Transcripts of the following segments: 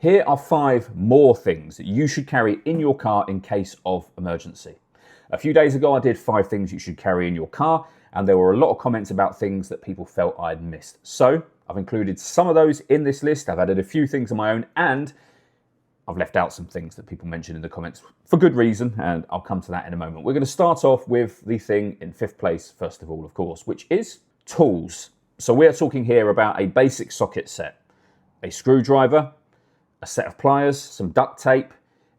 Here are 5 more things that you should carry in your car in case of emergency. A few days ago, I did 5 things you should carry in your car, and there were a lot of comments about things that people felt I'd missed. So I've included some of those in this list. I've added a few things of my own, and I've left out some things that people mentioned in the comments for good reason, and I'll come to that in a moment. We're going to start off with the thing in 5th place, first of all, of course, which is tools. So we're talking here about a basic socket set, a screwdriver, a set of pliers, some duct tape,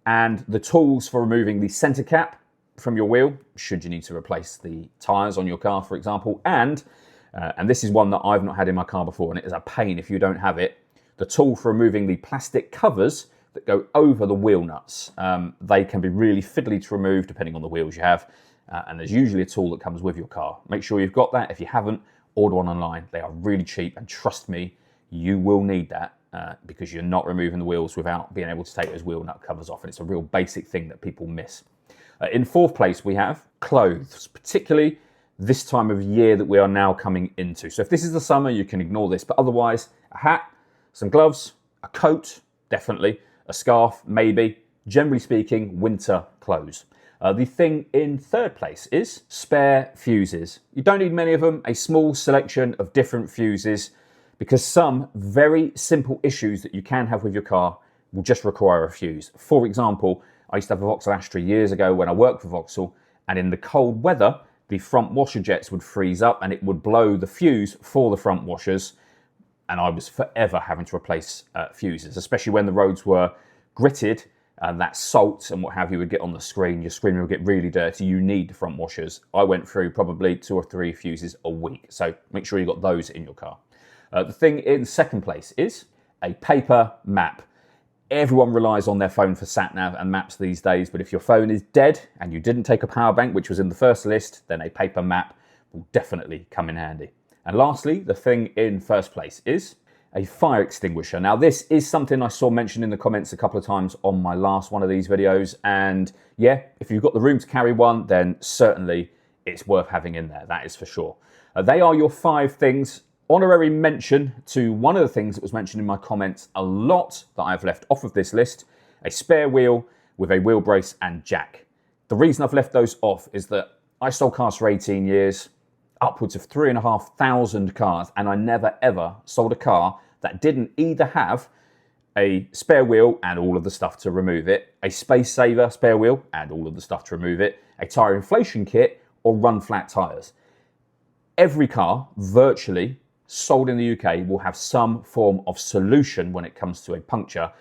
and the tools for removing the center cap from your wheel, should you need to replace the tires on your car, for example. And this is one that I've not had in my car before, and it is a pain if you don't have it, the tool for removing the plastic covers that go over the wheel nuts. They can be really fiddly to remove depending on the wheels you have, and there's usually a tool that comes with your car. Make sure you've got that. If you haven't, order one online. They are really cheap, and trust me, you will need that because you're not removing the wheels without being able to take those wheel nut covers off, and it's a real basic thing that people miss. In 4th place, we have clothes, particularly this time of year that we are now coming into. So if this is the summer, you can ignore this, but otherwise, a hat, some gloves, a coat, definitely, a scarf, maybe. Generally speaking, winter clothes. The thing in 3rd place is spare fuses. You don't need many of them, a small selection of different fuses, because some very simple issues that you can have with your car will just require a fuse. For example, I used to have a Vauxhall Astra years ago when I worked for Vauxhall, and in the cold weather, the front washer jets would freeze up and it would blow the fuse for the front washers, and I was forever having to replace fuses, especially when the roads were gritted and that salt and what have you would get on the screen. Your screen would get really dirty. You need the front washers. I went through probably 2 or 3 fuses a week, so make sure you got those in your car. The thing in 2nd place is a paper map. Everyone relies on their phone for sat-nav and maps these days, but if your phone is dead and you didn't take a power bank, which was in the first list, then a paper map will definitely come in handy. And lastly, the thing in 1st place is a fire extinguisher. Now, this is something I saw mentioned in the comments a couple of times on my last one of these videos, and yeah, if you've got the room to carry one, then certainly it's worth having in there, that is for sure. They are your 5 things. Honorary mention to one of the things that was mentioned in my comments a lot that I've left off of this list, a spare wheel with a wheel brace and jack. The reason I've left those off is that I sold cars for 18 years, upwards of 3,500 cars, and I never ever sold a car that didn't either have a spare wheel and all of the stuff to remove it, a space saver spare wheel and all of the stuff to remove it, a tyre inflation kit, or run flat tyres. Every car, virtually, sold in the UK will have some form of solution when it comes to a puncture.